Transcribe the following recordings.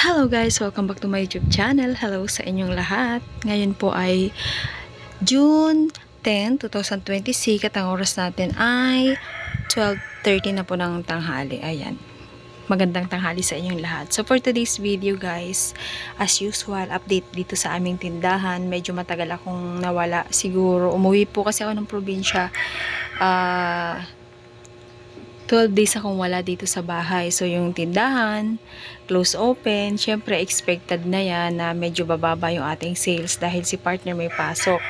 Hello guys! Welcome back to my YouTube channel. Hello sa inyong lahat. Ngayon po ay June 10, 2026 at ang oras natin ay 12:30 na po ng tanghali. Ayan. Magandang tanghali sa inyong lahat. So for today's video guys, as usual, update dito sa aming tindahan. Medyo matagal akong nawala. Siguro umuwi po kasi ako ng probinsya. 12 days akong wala dito sa bahay. So, yung tindahan, close open, syempre expected na yan na medyo bababa yung ating sales dahil si partner may pasok.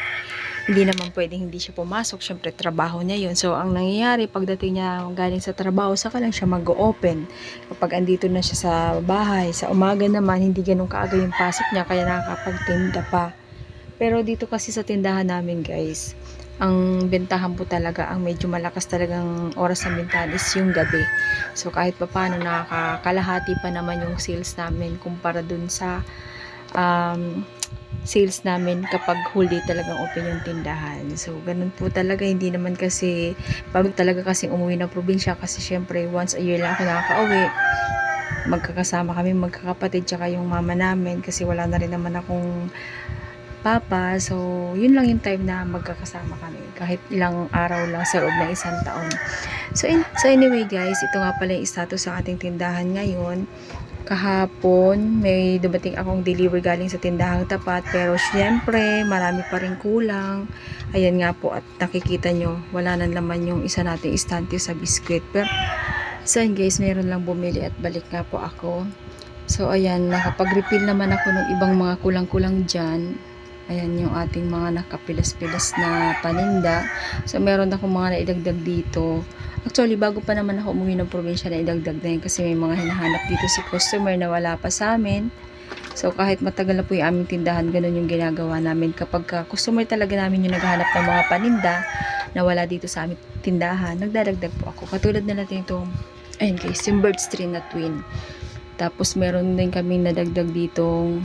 Hindi naman pwedeng hindi siya pumasok. Syempre, trabaho niya yun. So, ang nangyayari, pagdating niya galing sa trabaho, saka lang siya mag-open. Kapag andito na siya sa bahay, sa umaga naman, hindi ganun kaaga yung pasok niya, kaya nakakapagtinda pa. Pero dito kasi sa tindahan namin guys, ang bentahan po talaga, ang medyo malakas talagang oras ng bentahan is yung gabi. So kahit pa paano nakakalahati pa naman yung sales namin kumpara dun sa sales namin kapag whole day talagang open yung tindahan. So ganun po talaga, hindi naman kasi pagod talaga kasi umuwi ng probinsya kasi syempre once a year lang ako nakaka-uwi. Magkakasama kami magkakapatid tsaka yung mama namin kasi wala na rin naman akong papa. So, yun lang yung time na magkakasama kami. Kahit ilang araw lang sa loob ng isang taon. So anyway guys, ito nga pala yung status sa ating tindahan ngayon. Kahapon, may dumating akong deliver galing sa tindahang tapat. Pero syempre, marami pa rin kulang. Ayan nga po at nakikita nyo, wala na naman yung isa nating istante sa biskwit. Pero, so guys, meron lang bumili at balik nga po ako. So, ayan, nakapag-refill naman ako ng ibang mga kulang-kulang dyan. Ayan yung ating mga nakapilas-pilas na paninda. So, meron akong mga naidagdag dito. Actually, bago pa naman ako umuwi ng probinsya na idagdag na yun kasi may mga hinahanap dito si customer na wala pa sa amin. So, kahit matagal na po yung aming tindahan, ganun yung ginagawa namin. Kapag customer talaga namin yung naghahanap ng mga paninda na wala dito sa aming tindahan, nagdadagdag po ako. Katulad na natin itong, ayun guys, yung Birds Tree na twin. Tapos, meron din kami nadagdag ditong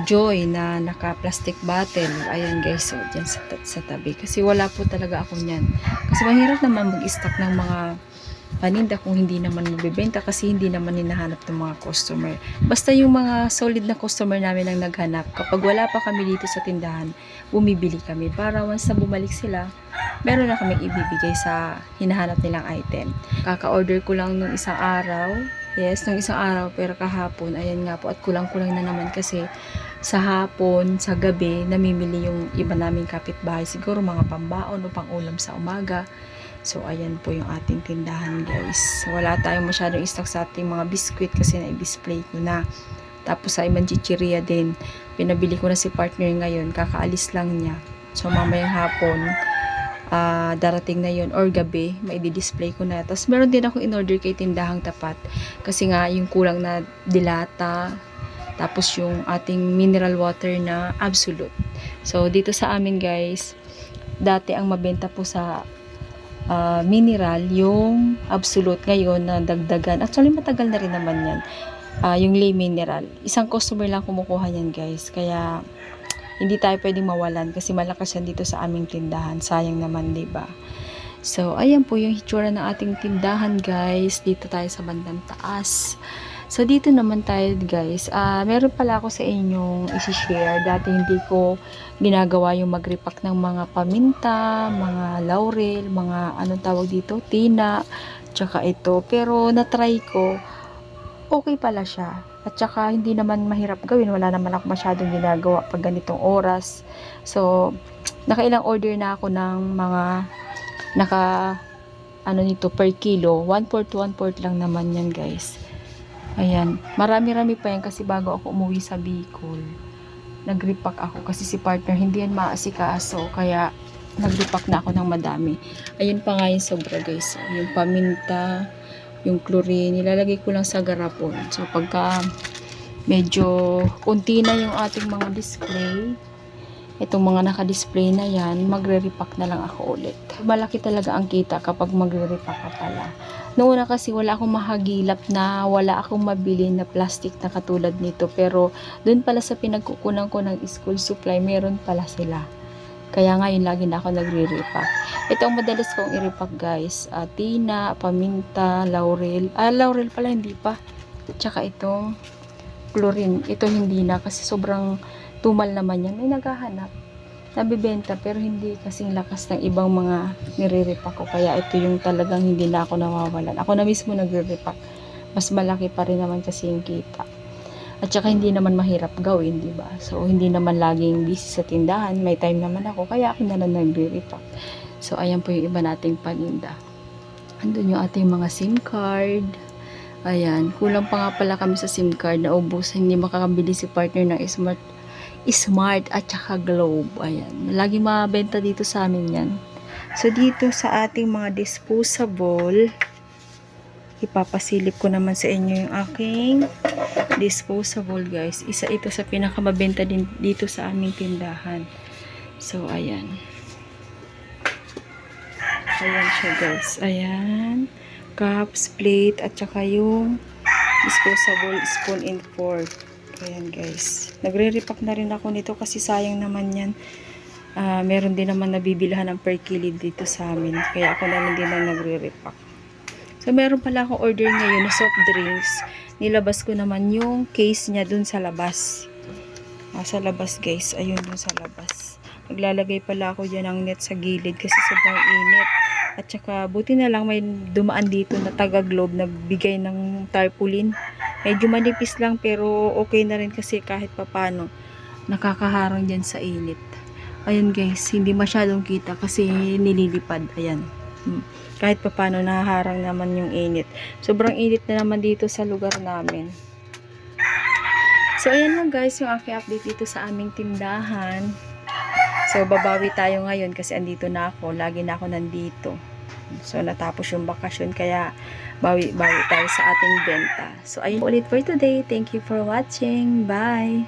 Joy na naka-plastic bottle. Ayan guys, so dyan sa tabi. Kasi wala po talaga ako niyan. Kasi mahirap naman mag-stock ng mga paninda kung hindi naman mabibenta kasi hindi naman hinahanap ng mga customer. Basta yung mga solid na customer namin ang naghanap. Kapag wala pa kami dito sa tindahan, bumibili kami. Para once na bumalik sila, meron na kami ibibigay sa hinahanap nilang item. Kaka-order ko lang nung isang araw. Yes, nung isang araw, pero kahapon, ayan nga po, at kulang-kulang na naman kasi sa hapon, sa gabi, namimili yung iba naming kapitbahay. Siguro mga pambaon o pang-ulam sa umaga. So, ayan po yung ating tindahan, guys. Wala tayong masyadong stock sa ating mga biskwit kasi na-display ko na. Tapos sa ibang chichiria din, pinabili ko na si partner ngayon, kakaalis lang niya. So, mamayang hapon, darating na yun or gabi, mai-display ko na. Tapos meron din ako in-order kay tindahang tapat kasi nga yung kulang na dilata, tapos yung ating mineral water na Absolute. So dito sa amin guys, dati ang mabenta po sa mineral yung Absolute, ngayon na dagdagan, actually matagal na rin naman yan, yung lay mineral, isang customer lang kumukuha yan guys, kaya hindi tayo pwedeng mawalan kasi malakas yan dito sa aming tindahan. Sayang naman, diba? So, ayan po yung hitsura ng ating tindahan, guys. Dito tayo sa bandang taas. So, dito naman tayo, guys. Meron pala ako sa inyong isi-share. Dati hindi ko ginagawa yung mag-repack ng mga paminta, mga laurel, mga anong tawag dito, tina, tsaka ito. Pero, na-try ko. Okay pala siya. At saka hindi naman mahirap gawin. Wala naman ako masyadong ginagawa pag ganitong oras. So, nakailang order na ako ng mga ano nito per kilo. 1/4 lang naman yan guys. Ayan. Marami-rami pa yan kasi bago ako umuwi sa Bicol, nag-repack ako kasi si partner hindi yan maasikaso. Kaya nag-repack na ako ng madami. Ayun pa nga yung sobra guys. Yung paminta, yung chlorine, nilalagay ko lang sa garapon. So, pagka medyo kunti na yung ating mga display, itong mga naka-display na yan, magre-repack na lang ako ulit. Malaki talaga ang kita kapag magre-repack ka pala. Noong una kasi wala akong mahagilap na wala akong mabili na plastic na katulad nito. Pero, dun pala sa pinagkukunan ko ng school supply, meron pala sila. Kaya ngayon lagi na ako nagre-repack. Ito ang madalas kong i-repack guys. Tina, paminta, laurel. Laurel pala hindi pa. Tsaka itong chlorine. Ito hindi na kasi sobrang tumal naman yan. May naghahanap. Nabibenta pero hindi kasing lakas ng ibang mga nire-repack ko. Kaya ito yung talagang hindi na ako nawawalan. Ako na mismo nagre-repack. Mas malaki pa rin naman kasi yung kita. At saka hindi naman mahirap gawin, di ba? So hindi naman laging busy sa tindahan. May time naman ako. Kaya ako na lang nagre-repack. So ayan po yung iba nating paninda. Andun yung ating mga SIM card. Ayan. Kulang pa nga pala kami sa SIM card. Naubos. Hindi makakabili si partner ng Smart at saka Globe. Ayan. Lagi mabenta dito sa amin yan. So, dito sa ating mga disposable, ipapasilip ko naman sa inyo yung aking disposable, guys. Isa ito sa pinakamabenta din dito sa aming tindahan. So, ayan. Ayan siya, guys. Ayan. Cups, plate, at saka yung disposable spoon and fork. Ayan, guys. Nagre-repack na rin ako nito kasi sayang naman yan. Meron din naman nabibilhan ng per kilo dito sa amin. Kaya ako naman din ang nagre-repack. So, meron pala akong order ngayon na soft drinks. Nilabas ko naman yung case niya dun sa labas. Sa labas, guys. Ayun, dun sa labas. Naglalagay pala ako dyan ng net sa gilid kasi sobrang init. At saka, buti na lang may dumaan dito na taga-Globe nagbigay ng tarpaulin. Medyo manipis lang pero okay na rin kasi kahit papano nakakaharang dyan sa init. Ayan, guys, hindi masyadong kita kasi nililipad. Ayan. Kahit papano nahaharang naman yung init. Sobrang init na naman dito sa lugar namin. So, ayan lang, guys, yung aking update dito sa aming tindahan. So, babawi tayo ngayon kasi andito na ako. Lagi na ako nandito. So, natapos yung bakasyon kaya bawi tayo sa ating benta. So, ayun ulit for today. Thank you for watching. Bye!